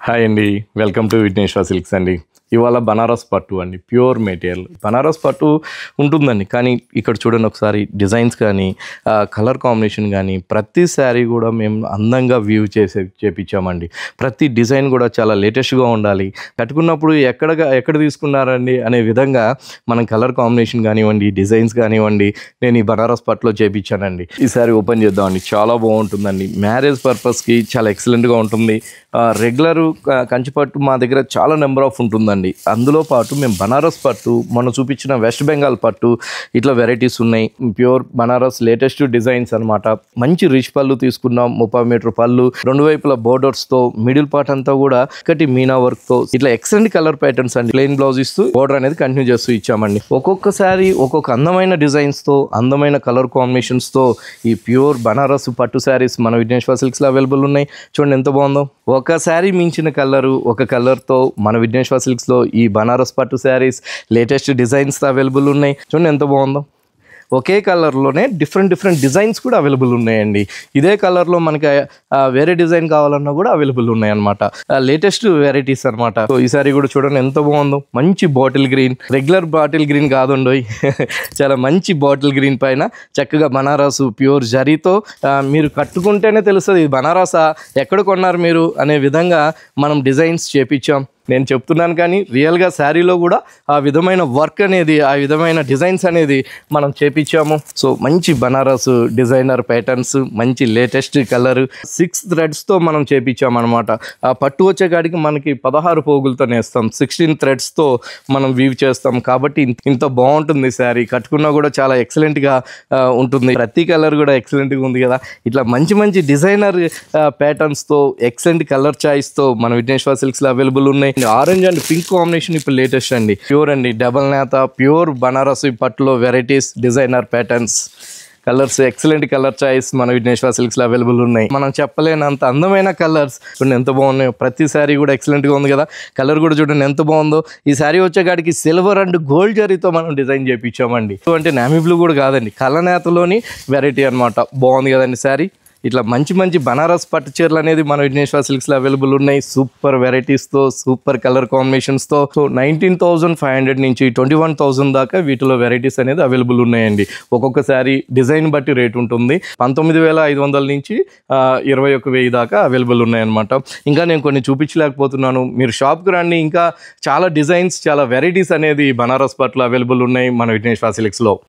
Hi అండి, welcome to Vighneshwara silks అండి. ఇవాళ బనారస్ పట్టు అండి, ప్యూర్ మెటీరియల్ బనారస్ పట్టు ఉంటుందండి. కానీ ఇక్కడ చూడండి ఒకసారి డిజైన్స్ కానీ కలర్ కాంబినేషన్ కానీ ప్రతి శారీ కూడా మేము అందంగా వ్యూ చేపించామండి. ప్రతి డిజైన్ కూడా చాలా లేటెస్ట్గా ఉండాలి, కట్టుకున్నప్పుడు ఎక్కడ తీసుకున్నారండి అనే విధంగా మనం కలర్ కాంబినేషన్ కానివ్వండి, డిజైన్స్ కానివ్వండి, నేను ఈ బనారస్ పట్టులో చేపించానండి. ఈ శారీ ఓపెన్ చేద్దామండి. చాలా బాగుంటుందండి, మ్యారేజ్ పర్పస్కి చాలా ఎక్సలెంట్గా ఉంటుంది. రెగ్యులర్ కంచిపట్టు మా దగ్గర చాలా నెంబర్ ఆఫ్ ఉంటుందండి. అందులో పాటు మేము బనారస్ పట్టు, మొన్న చూపించిన వెస్ట్ బెంగాల్ పట్టు, ఇట్లా వెరైటీస్ ఉన్నాయి. ప్యూర్ బనారస్ లేటెస్ట్ డిజైన్స్ అనమాట. మంచి రిచ్ పళ్ళు తీసుకున్నాం, 30 మీటర్ పళ్ళు, రెండు వైపుల బోర్డర్స్తో, మిడిల్ పార్ట్ అంతా కూడా ఒకటి మీనా వర్క్తో ఇట్లా ఎక్సలెంట్ కలర్ ప్యాటర్న్స్ అండి. ప్లెయిన్ బ్లౌజ్ ఇస్తూ బోర్డర్ అనేది కంటిన్యూ చేస్తూ ఇచ్చామండి. ఒక్కొక్కసారి ఒక్కొక్క అందమైన డిజైన్స్తో, అందమైన కలర్ కాంబినేషన్స్తో ఈ ప్యూర్ బనారస్ పట్టు శారీస్ మన విఘ్నేశ్వర సిల్క్స్లో అవైలబుల్ ఉన్నాయి. చూడండి ఎంత బాగుందో. ఒక శారీ మించిన కలరు, ఒక కలర్తో మన విఘ్నేశ్వర సిల్క్స్లో ఈ బనారస్ పట్టు శారీస్ లేటెస్ట్ డిజైన్స్తో అవైలబుల్ ఉన్నాయి. చూడండి ఎంత బాగుందో. ఒకే కలర్లోనే డిఫరెంట్ డిజైన్స్ కూడా అవైలబుల్ ఉన్నాయండి. ఇదే కలర్లో మనకి వేరే డిజైన్ కావాలన్నా కూడా అవైలబుల్ ఉన్నాయన్నమాట. లేటెస్ట్ వెరైటీస్ అనమాట. సో ఈ సారీ కూడా చూడండి ఎంత బాగుందో. మంచి bottle green, regular bottle green కాదండి, చాలా మంచి బాటిల్ గ్రీన్ పైన చక్కగా బనారస్ ప్యూర్ జరీతో మీరు కట్టుకుంటేనే తెలుస్తుంది ఇది బనారసా, ఎక్కడ కొన్నారు మీరు అనే విధంగా మనం డిజైన్స్ చేపించాం. నేను చెప్తున్నాను కానీ రియల్గా శారీలో కూడా ఆ విధమైన వర్క్ అనేది, ఆ విధమైన డిజైన్స్ అనేది మనం చేపించాము. సో మంచి బనారస్ డిజైనర్ ప్యాటర్న్స్, మంచి లేటెస్ట్ కలర్, 6 థ్రెడ్స్తో మనం చేపించామన్నమాట. ఆ పట్టు వచ్చే కాడికి మనకి 16 పోగులతో నేస్తాం, 16 థ్రెడ్స్తో మనం వీవ్ చేస్తాం. కాబట్టి ఇంత బాగుంటుంది శారీ. కట్టుకున్నా కూడా చాలా ఎక్సలెంట్గా ఉంటుంది. ప్రతి కలర్ కూడా ఎక్సలెంట్గా ఉంది కదా. ఇట్లా మంచి డిజైనర్ ప్యాటర్న్స్తో, ఎక్సలెంట్ కలర్ చాయిస్తో మన విఘ్నేశ్వర సిల్క్స్లో అవైలబుల్ ఉన్నాయి. ఆరెంజ్ అండ్ పింక్ కాంబినేషన్ ఇప్పుడు లేటెస్ట్ అండి. ప్యూర్ అండి, డబల్ నేత ప్యూర్ బనారసి పట్టులో varieties, designer patterns, colours, excellent colour choice మన విఘ్నేశ్వర సిల్క్స్లో అవైలబుల్ ఉన్నాయి. మనం చెప్పలేనంత అందమైన కలర్స్ చూడండి ఎంత బాగున్నాయో. ప్రతి శారీ కూడా ఎక్సలెంట్గా ఉంది కదా. కలర్ కూడా చూడండి ఎంత బాగుందో. ఈ శారీ వచ్చేకాడికి సిల్వర్ అండ్ గోల్డ్ జరీతో మనం డిజైన్ చేయించామండి. అంటే నామీ బ్లూ కూడా కాదండి, కలనేతలోని వెరైటీ అనమాట. బాగుంది కదండి శారీ. ఇట్లా మంచి బనారస్ పట్టు చీరలు అనేది మన విఘ్నేశ్వర సిల్క్స్లో అవైలబుల్ ఉన్నాయి. సూపర్ వెరైటీస్తో, సూపర్ కలర్ కాంబినేషన్స్తో. సో 19,500 నుంచి 21,000 దాకా వీటిలో వెరైటీస్ అనేది అవైలబుల్ ఉన్నాయండి. ఒక్కొక్క శారీ డిజైన్ బట్టి రేట్ ఉంటుంది. 19,500 నుంచి 21,000 దాకా అవైలబుల్ ఉన్నాయన్నమాట. ఇంకా నేను కొన్ని చూపించలేకపోతున్నాను, మీరు షాప్కి రండి. ఇంకా చాలా డిజైన్స్, చాలా వెరైటీస్ అనేది బనారస్ పట్టులో అవైలబుల్ ఉన్నాయి మన విఘ్నేశ్వర సిల్క్స్లో.